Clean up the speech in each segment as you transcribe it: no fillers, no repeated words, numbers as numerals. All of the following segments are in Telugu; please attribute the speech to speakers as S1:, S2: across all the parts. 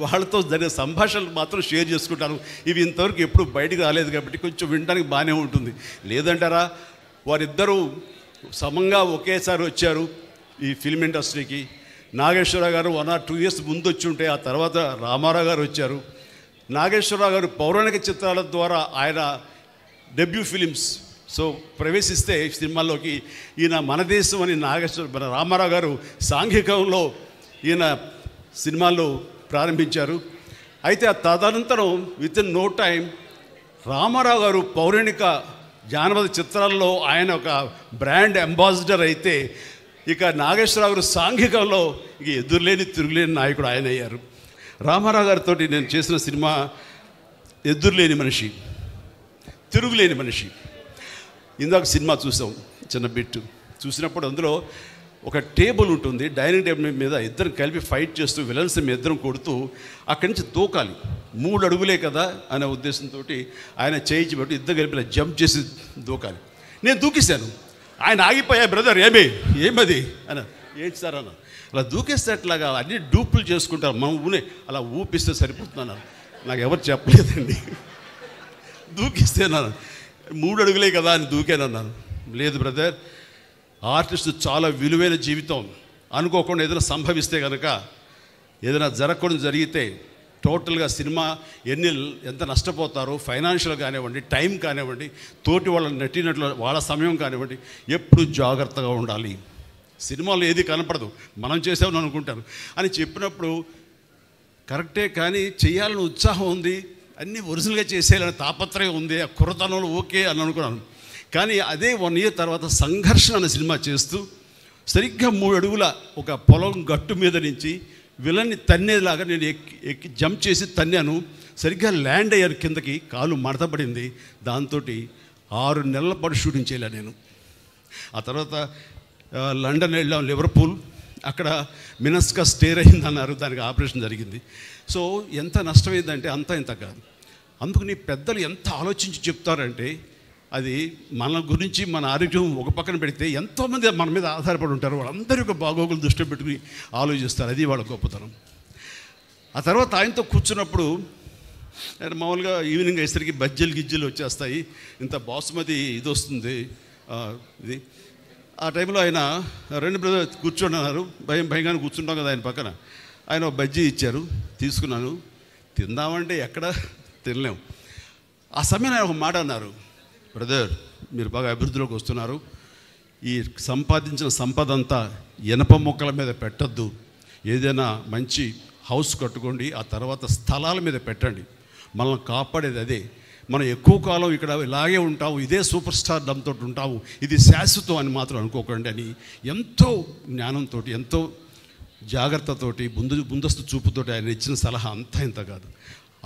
S1: వాళ్ళతో జరిగే సంభాషణలు మాత్రం షేర్ చేసుకుంటాను. ఇవి ఇంతవరకు ఎప్పుడు బయటికి రాలేదు కాబట్టి కొంచెం వినడానికి బాగానే ఉంటుంది. లేదంటారా, వారిద్దరూ సమంగా ఒకేసారి వచ్చారు ఈ ఫిల్మ్ ఇండస్ట్రీకి. నాగేశ్వరరావు గారు 1 or 2 years ముందు వచ్చి ఉంటే, ఆ తర్వాత రామారావు గారు వచ్చారు. నాగేశ్వరరావు గారు పౌరాణిక చిత్రాల ద్వారా ఆయన డెబ్యూ ఫిలిమ్స్ ప్రవేశిస్తే సినిమాల్లోకి, ఈయన మన దేశం అని మన రామారావు గారు సాంఘికంలో ఈయన సినిమాల్లో ప్రారంభించారు. అయితే ఆ తదనంతరం వితిన్ నో టైం రామారావు గారు పౌరాణిక జానపద చిత్రాల్లో ఆయన ఒక బ్రాండ్ అంబాసిడర్ అయితే, ఇక నాగేశ్వరరావు గారు సాంఘికంలో ఇక ఎదురులేని తిరుగులేని నాయకుడు ఆయన అయ్యారు. రామారావు గారితో నేను చేసిన సినిమా ఎదురులేని మనిషి, తిరుగులేని మనిషి. ఇందాక సినిమా చూసాం, చిన్న బిట్ చూసినప్పుడు అందులో ఒక టేబుల్ ఉంటుంది, డైనింగ్ టేబుల్ మీద ఇద్దరు కలిపి ఫైట్ చేస్తూ విలన్స్ మీ ఇద్దరం కొడుతూ అక్కడి నుంచి దూకాలి. 3 అడుగులే కదా అనే ఉద్దేశంతో ఆయన చేయించి పెట్టి ఇద్దరు కలిపి జంప్ చేసి దూకాలి. నేను దూకేశాను. ఆయన ఆగిపోయా, బ్రదర్ ఏమది అని. ఏంటి సార్ అన్న, అలా దూకేస్తే అట్లాగా అన్ని డూపులు చేసుకుంటారు, మనం అలా ఊపిస్తే సరిపోతున్నాను. నాకు ఎవరు చెప్పలేదండి. దూకిస్తేనాను 3 అడుగులే కదా అని దూకానన్నాను. లేదు బ్రదర్, ఆర్టిస్ట్ చాలా విలువైన జీవితం. అనుకోకుండా ఏదైనా సంభవిస్తే కనుక, ఏదైనా జరగకుండా జరిగితే టోటల్గా సినిమా ఎంత నష్టపోతారో, ఫైనాన్షియల్ కానివ్వండి, టైం కానివ్వండి, తోటి వాళ్ళ నటినట్లు వాళ్ళ సమయం కానివ్వండి, ఎప్పుడు జాగ్రత్తగా ఉండాలి. సినిమాలో ఏది కనపడదు, మనం చేసామని అనుకుంటారు అని చెప్పినప్పుడు కరెక్టే, కానీ చేయాలని ఉత్సాహం ఉంది, అన్నీ ఒరిజినల్గా చేసేయాలని తాపత్రయం ఉంది, ఆ కుర్రతనంలో ఓకే అని అనుకున్నాను. కానీ అదే 1 year తర్వాత సంఘర్షణ అనే సినిమా చేస్తూ సరిగ్గా 3 అడుగుల ఒక పొలం గట్టు మీద నుంచి విలన్ని తన్నేలాగా నేను ఎక్కి జంప్ చేసి తన్నాను. సరిగ్గా ల్యాండ్ అయ్యాను కిందకి, కాలు మడతపడింది. దాంతో 6 నెలల పాటు షూటింగ్ చేయలే నేను. ఆ తర్వాత లండన్ వెళ్ళాం, లివర్పూల్, అక్కడ మినస్కా స్టేర్ అయిందన్నారు, దానికి ఆపరేషన్ జరిగింది. సో ఎంత నష్టమైందంటే ఇంత కాదు. అందుకని పెద్దలు ఎంత ఆలోచించి చెప్తారంటే, అది మన గురించి మన ఆరోగ్యం ఒక పక్కన పెడితే ఎంతోమంది మన మీద ఆధారపడి ఉంటారు, వాళ్ళందరి యొక్క బాగోగులు దృష్టిలో పెట్టుకుని ఆలోచిస్తారు. అది వాళ్ళ గొప్పతనం. ఆ తర్వాత ఆయనతో కూర్చున్నప్పుడు మామూలుగా ఈవినింగ్ అయ్యేసరికి గిజ్జలు వచ్చేస్తాయి, ఇంత బాసుమతి ఇది వస్తుంది ఇది. ఆ టైంలో ఆయన 2 బ్రదర్ కూర్చొని అన్నారు, భయంగానే కూర్చుంటాం కదా ఆయన పక్కన. ఆయన బజ్జీ ఇచ్చారు, తీసుకున్నాను. తిందామంటే ఎక్కడ తినలేము. ఆ సమయంలో ఆయన ఒక మాట అన్నారు, బ్రదర్ మీరు బాగా అభివృద్ధిలోకి వస్తున్నారు, ఈ సంపాదించిన సంపద అంతా ఇనప మొక్కల మీద పెట్టద్దు, ఏదైనా మంచి హౌస్ కట్టుకోండి, ఆ తర్వాత స్థలాల మీద పెట్టండి, మనల్ని కాపాడేది అదే. మనం ఎక్కువ కాలం ఇక్కడ ఇలాగే ఉంటాము, ఇదే సూపర్ స్టార్ డంతో ఉంటాము, ఇది శాశ్వతం అని మాత్రం అనుకోకండి అని ఎంతో జ్ఞానంతో, ఎంతో జాగ్రత్తతోటి, ముందస్తు చూపుతోటి ఆయన ఇచ్చిన సలహా ఇంత కాదు.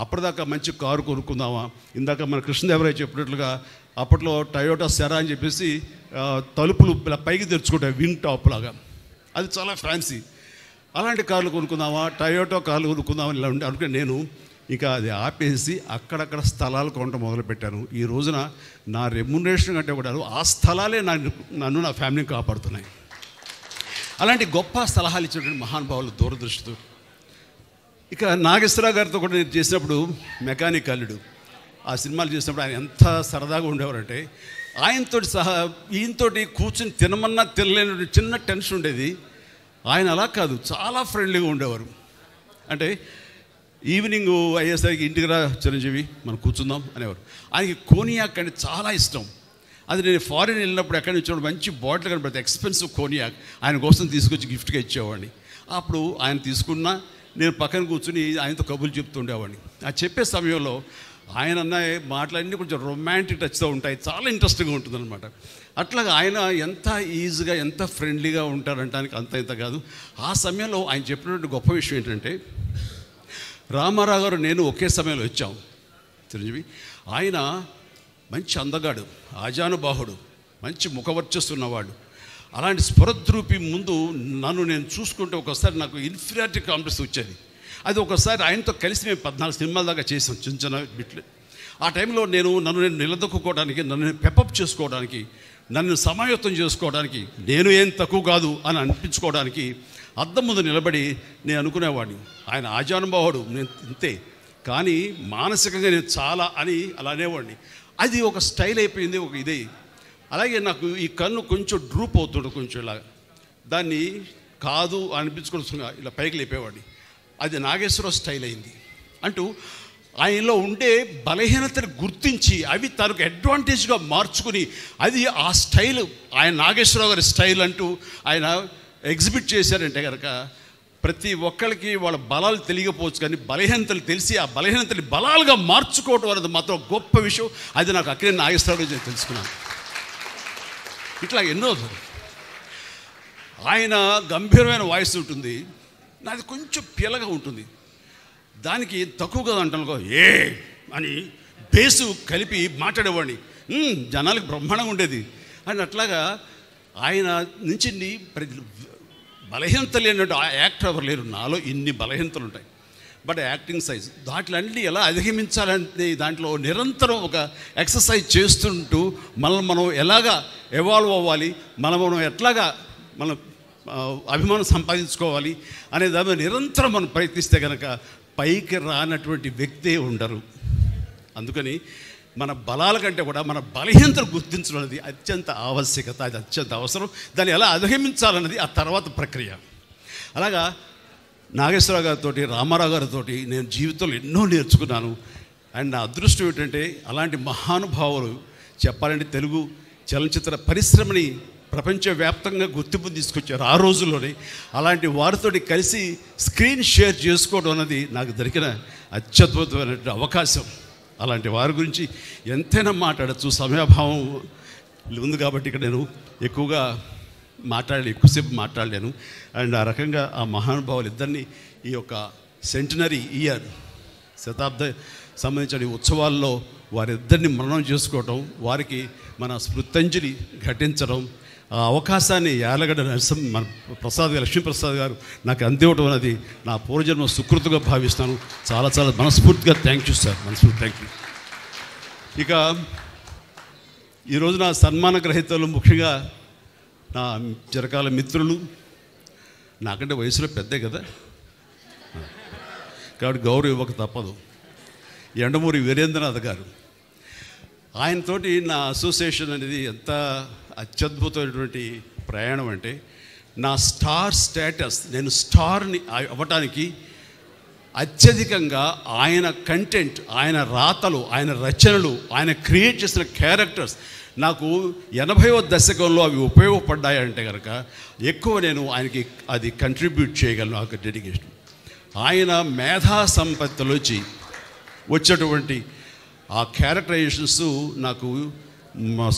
S1: అప్పటిదాకా మంచి కారు కొనుక్కుందామా, ఇందాక మన కృష్ణదేవరాయ చెప్పినట్లుగా అప్పట్లో టయోటా సెరా అని చెప్పేసి తలుపులు పైకి తెరుచుకుంటాయి, వింగ్ టాప్ లాగా, అది చాలా ఫ్యాన్సీ. అలాంటి కార్లు కొనుక్కుందామా, టయోటా కార్లు కొనుక్కుందామా ఇలా ఉంటే అనుకుని నేను ఇంకా అది ఆపేసి అక్కడక్కడ స్థలాలు కొనడం మొదలుపెట్టాను. ఈ రోజున నా రెమ్యునరేషన్ కంటే కూడా ఆ స్థలాలే నన్ను నా ఫ్యామిలీని కాపాడుతున్నాయి. అలాంటి గొప్ప సలహాలు ఇచ్చినటువంటి మహానుభావులు దూరదృష్టితో. ఇక నాగేశ్వరరావు గారితో కూడా నేను చేసినప్పుడు మెకానిక్ అల్లుడు, ఆ సినిమాలు చేసినప్పుడు ఆయన ఎంత సరదాగా ఉండేవారంటే, ఆయనతోటి ఈయనతోటి కూర్చొని తినమన్నా తినలేని చిన్న టెన్షన్ ఉండేది. ఆయన అలా కాదు, చాలా ఫ్రెండ్లీగా ఉండేవారు. అంటే ఈవినింగ్ అయ్యేసరికి ఇంటికి రా చిరంజీవి మనం కూర్చుందాం అనేవారు. ఆయనకి కోనియాక్ అంటే చాలా ఇష్టం. అది నేను ఫారిన్ వెళ్ళినప్పుడు ఎక్కడి నుంచి మంచి బాటిల్ కనబడితే ఎక్స్పెన్సివ్ కోనియాక్ ఆయన కోసం తీసుకొచ్చి గిఫ్ట్గా ఇచ్చేవాడిని. అప్పుడు ఆయన తీసుకున్నా నేను పక్కన కూర్చుని ఆయనతో కబుర్లు చెప్తుండేవాడిని. ఆ చెప్పే సమయంలో ఆయన అన్న మాటలన్నీ కొంచెం రొమాంటిక్ టచ్తో ఉంటాయి, చాలా ఇంట్రెస్టింగ్గా ఉంటుందన్నమాట. అట్లాగా ఆయన ఎంత ఈజీగా ఎంత ఫ్రెండ్లీగా ఉంటారంటానికి ఇంత కాదు. ఆ సమయంలో ఆయన చెప్పినటువంటి గొప్ప విషయం ఏంటంటే, రామారావు గారు నేను ఒకే సమయంలో వచ్చాం చిరంజీవి. ఆయన మంచి అందగాడు, ఆజానుబాహుడు, మంచి ముఖవర్చస్సున్నవాడు. అలాంటి స్ఫురద్రూపి ముందు నన్ను నేను చూసుకుంటే ఒకసారి నాకు ఇన్ఫీరియారిటీ కాంప్లెక్స్ వచ్చేది. అది ఒకసారి ఆయనతో కలిసి మేము 14 సినిమాల దాకా చేసాం, చిన్న చిన్న బిట్లు. ఆ టైంలో నన్ను నేను నిలదొక్కుకోవడానికి, నన్ను పెప్పప్ చేసుకోవడానికి, నన్ను సమాయత్తం చేసుకోవడానికి, నేను ఏం తక్కువ కాదు అని అనిపించుకోవడానికి అద్దం ముందు నిలబడి నేను అనుకునేవాడిని ఆయన ఆజానుభావుడు, నేను ఇంతే, కానీ మానసికంగా నేను చాలా అని అలా అనేవాడిని. అది ఒక స్టైల్ అయిపోయింది, ఒక ఇదే. అలాగే నాకు ఈ కన్ను కొంచెం డ్రూప్ అవుతుండే, కొంచెం ఇలా దాన్ని కాదు అనిపించుకొని ఇలా పైకి లేపేవాడిని. అది నాగేశ్వరరావు స్టైల్ అయింది. అంటూ ఆయనలో ఉండే బలహీనతను గుర్తించి అవి తనకు అడ్వాంటేజ్గా మార్చుకుని అది ఆ స్టైల్, ఆయన నాగేశ్వరరావు గారి స్టైల్ అంటూ ఆయన ఎగ్జిబిట్ చేశారంటే కనుక ప్రతి ఒక్కరికి వాళ్ళ బలాలు తెలియకపోవచ్చు, కానీ బలహీనతలు తెలిసి ఆ బలహీనతని బలాలుగా మార్చుకోవడం అనేది మాత్రం గొప్ప విషయం. అది నాకు అక్కడే నాగేశ్వరరావు నేను తెలుసుకున్నాను. ఇట్లా ఎన్నో ఆయన గంభీరమైన వాయిస్ ఉంటుంది, నాది కొంచెం పిల్లగా ఉంటుంది. దానికి తక్కువగా అంటాను ఏ అని బేసు కలిపి మాట్లాడేవాడిని, జనాలకు బ్రహ్మాండంగా ఉండేది. అని అట్లాగా ఆయన నుంచి బలహీనతలు లేనట్టు యాక్టర్ ఎవరు లేరు. నాలో ఇన్ని బలహీనతలు ఉంటాయి, బట్ యాక్టింగ్ సైజ్ దాంట్లో అన్నీ ఎలా అధిగమించాలంటే దాంట్లో నిరంతరం ఒక ఎక్సర్సైజ్ చేస్తుంటూ మనం ఎలాగా ఎవాల్వ్ అవ్వాలి, మనం ఎట్లాగా మనం అభిమానం సంపాదించుకోవాలి అనే దాని నిరంతరం మనం ప్రయత్నిస్తే కనుక పైకి రానటువంటి వ్యక్తే ఉండరు. అందుకని మన బలాల కంటే కూడా మన బలహీనతను గుర్తించడం అనేది అత్యంత ఆవశ్యకత, అది అత్యంత అవసరం. దాన్ని ఎలా అధిగమించాలన్నది ఆ తర్వాత ప్రక్రియ. అలాగా నాగేశ్వరరావు గారితో, రామారావు గారితో నేను జీవితంలో ఎన్నో నేర్చుకున్నాను. అండ్ నా అదృష్టం ఏంటంటే అలాంటి మహానుభావులు చెప్పాలంటే తెలుగు చలనచిత్ర పరిశ్రమని ప్రపంచవ్యాప్తంగా గుర్తింపు తీసుకొచ్చారు ఆ రోజుల్లోనే. అలాంటి వారితో కలిసి స్క్రీన్ షేర్ చేసుకోవడం అన్నది నాకు దొరికిన అత్యద్భుతమైన అవకాశం. అలాంటి వారి గురించి ఎంతైనా మాట్లాడచ్చు, సమయాభావం ఉంది కాబట్టి ఇక్కడ నేను ఎక్కువసేపు మాట్లాడలేను. అండ్ ఆ రకంగా ఆ మహానుభావులు ఇద్దరిని ఈ యొక్క సెంటనరీ ఇయర్ శతాబ్ద సంబంధించిన ఉత్సవాల్లో వారిద్దరిని మననం చేసుకోవటం, వారికి మన స్మృత్యంజలి ఘటించడం, ఆ అవకాశాన్ని యాలగడ్డ మన లక్ష్మీప్రసాద్ గారు నాకు అందివ్వడం అనేది నా పూర్వజన్మ సుకృతిగా భావిస్తాను. చాలా చాలా మనస్ఫూర్తిగా థ్యాంక్ యూ సార్, మనస్ఫూర్తి థ్యాంక్ యూ. ఇక ఈరోజు నా సన్మాన గ్రహీతలు ముఖ్యంగా నా చిరకాల మిత్రులు, నాకంటే వయసులో పెద్దే కదా కాబట్టి గౌరవం ఇవ్వక తప్పదు. ఎండమూరి వీరేంద్రనాథ్ గారు, ఆయనతోటి నా అసోసియేషన్ అనేది ఎంత అత్యద్భుతమైనటువంటి ప్రయాణం అంటే, నా స్టార్ స్టేటస్, నేను స్టార్ని అవ్వటానికి అత్యధికంగా ఆయన కంటెంట్, ఆయన రాతలు, ఆయన రచనలు, ఆయన క్రియేట్ చేసిన క్యారెక్టర్స్ నాకు 80వ దశకంలో అవి ఉపయోగపడ్డాయంటే కనుక ఎక్కువ నేను ఆయనకి అది కంట్రిబ్యూట్ చేయగలను. ఆ డెడికేషన్, ఆయన మేధా సంపత్తిలోంచి వచ్చేటువంటి ఆ క్యారెక్టరైజేషన్స్ నాకు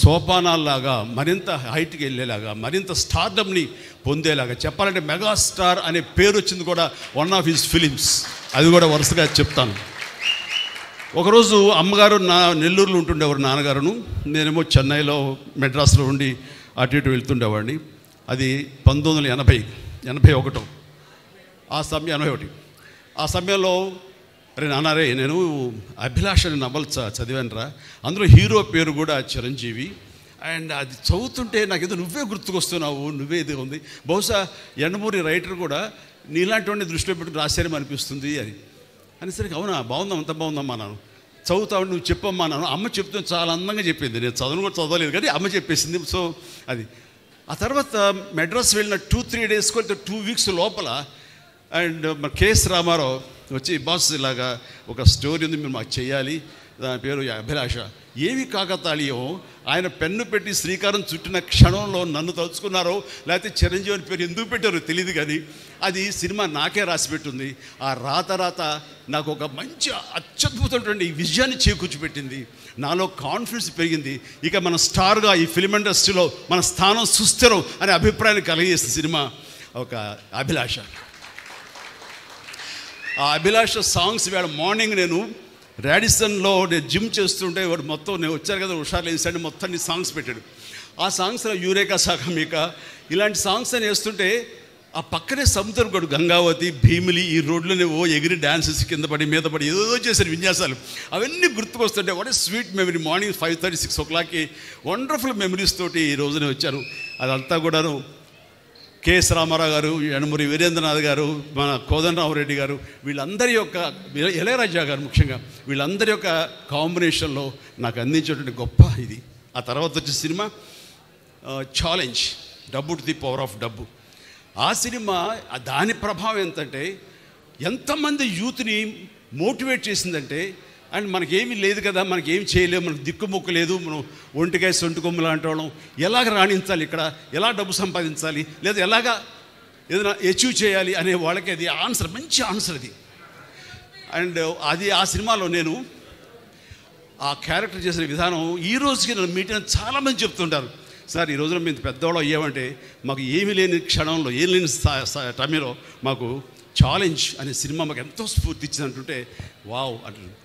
S1: సోపానాల్లాగా మరింత హైట్కి వెళ్ళేలాగా, మరింత స్టార్డమ్ని పొందేలాగా. చెప్పాలంటే మెగాస్టార్ అనే పేరు వచ్చింది కూడా వన్ ఆఫ్ హిస్ ఫిలిమ్స్, అది కూడా వరుసగా చెప్తాను. ఒకరోజు అమ్మగారు నెల్లూరులో ఉంటుండేవారు, నాన్నగారును, నేనేమో చెన్నైలో మెడ్రాస్లో ఉండి అటు ఇటు వెళ్తుండేవాడిని. అది 1981 ఆ సమయం, 81 ఆ సమయంలో నాన్నరే నేను అభిలాష అనే నవల చదివానురా, అందులో హీరో పేరు కూడా చిరంజీవి. అండ్ అది చదువుతుంటే నాకు ఏదో నువ్వే గుర్తుకొస్తున్నావు, నువ్వే ఇది ఉంది, బహుశా ఎండమూరి రైటర్ కూడా నీలాంటి వాడిని దృష్టిలో పెట్టుకుని రాశారేమో అనిపిస్తుంది అని అనేసరికి, అవునా బాగుందాం, అంత బాగుందమ్మా, నాను చదువుతావు, నువ్వు చెప్పమ్మా నాను. అమ్మ చెప్తే చాలా అందంగా చెప్పింది, నేను చదువును కూడా చదవలేదు కానీ అమ్మ చెప్పేసింది. సో అది ఆ తర్వాత మెడ్రాస్ వెళ్ళిన 2-3 డేస్కి 2 వీక్స్ లోపల అండ్ మన కేఎస్ రామారావు వచ్చి, బాస్ ఇలాగా ఒక స్టోరీ ఉంది, మీరు మాకు చేయాలి, దాని పేరు అభిలాష. ఏమి కాకతాళీయం, ఆయన పెన్ను పెట్టి శ్రీకారం చుట్టిన క్షణంలో నన్ను తలుచుకున్నారో లేకపోతే చిరంజీవి అని పేరు ఎందుకు పెట్టారో తెలియదు, కానీ అది సినిమా నాకే రాసి పెట్టుంది. ఆ రాత నాకు ఒక మంచి అత్యద్భుతమైనటువంటి విజయాన్ని చేకూర్చిపెట్టింది, నాలో కాన్ఫిడెన్స్ పెరిగింది. ఇక మన స్టార్గా ఈ ఫిలిం ఇండస్ట్రీలో మన స్థానం సుస్థిరం అనే అభిప్రాయాన్ని కలిగజేసిన సినిమా ఒక అభిలాష. ఆ అభిలాష సాంగ్స్ వేళ మార్నింగ్ నేను రాడిసన్లో నేను జిమ్ చేస్తుంటే వాడు మొత్తం నేను వచ్చారు కదా హుషారు వేసాడు, మొత్తం నీ సాంగ్స్ పెట్టాడు. ఆ సాంగ్స్లో యూరేకా సాగమిక ఇలాంటి సాంగ్స్ అని వేస్తుంటే ఆ పక్కనే సముద్రం గడు గంగావతి, భీమిలి, ఈ రోడ్లోనే ఎగిరి డ్యాన్సెస్ కింద పడి మీద పడి ఏదో చేశారు విన్యాసాలు, అవన్నీ గుర్తుకొస్తుంటే what a sweet memory. Morning 5:30-6 o'clockకి వండర్ఫుల్ మెమరీస్ తోటి ఈ రోజునే వచ్చాను. అదంతా కూడాను కెఎస్ రామారావు గారు, యనమూరి వీరేంద్రనాథ్ గారు, మన కోదండరామరెడ్డి గారు, వీళ్ళందరి యొక్క ఇళయరాజా గారు ముఖ్యంగా వీళ్ళందరి యొక్క కాంబినేషన్లో నాకు అందించేటువంటి గొప్ప ఇది. ఆ తర్వాత వచ్చే సినిమా ఛాలెంజ్, డబ్బు టు ది పవర్ ఆఫ్ డబ్బు. ఆ సినిమా దాని ప్రభావం ఎంతంటే ఎంతమంది యూత్ని మోటివేట్ చేసిందంటే, అండ్ మనకేమీ లేదు కదా, మనకేం చేయలేము, మనకు దిక్కుముక్కు లేదు, మనం ఒంటికాయ సొంటి కొమ్ము లాంటి వాళ్ళం, ఎలాగ రాణించాలి ఇక్కడ, ఎలా డబ్బు సంపాదించాలి, లేదా ఎలాగా ఏదైనా అచీవ్ చేయాలి అనే వాళ్ళకి అది ఆన్సర్, మంచి ఆన్సర్ అది. అండ్ అది ఆ సినిమాలో నేను ఆ క్యారెక్టర్ చేసిన విధానం ఈ రోజుకి నన్ను మీటింగ్ చాలామంది చెప్తుంటారు, సార్ ఈ రోజున మేము పెద్దవాళ్ళు అయ్యామంటే మాకు ఏమీ లేని క్షణంలో, ఏం లేని టైంలో మాకు ఛాలెంజ్ అనే సినిమా మాకు ఎంతో స్ఫూర్తి ఇచ్చింది అంటుంటే వావ్ అంటున్నాను.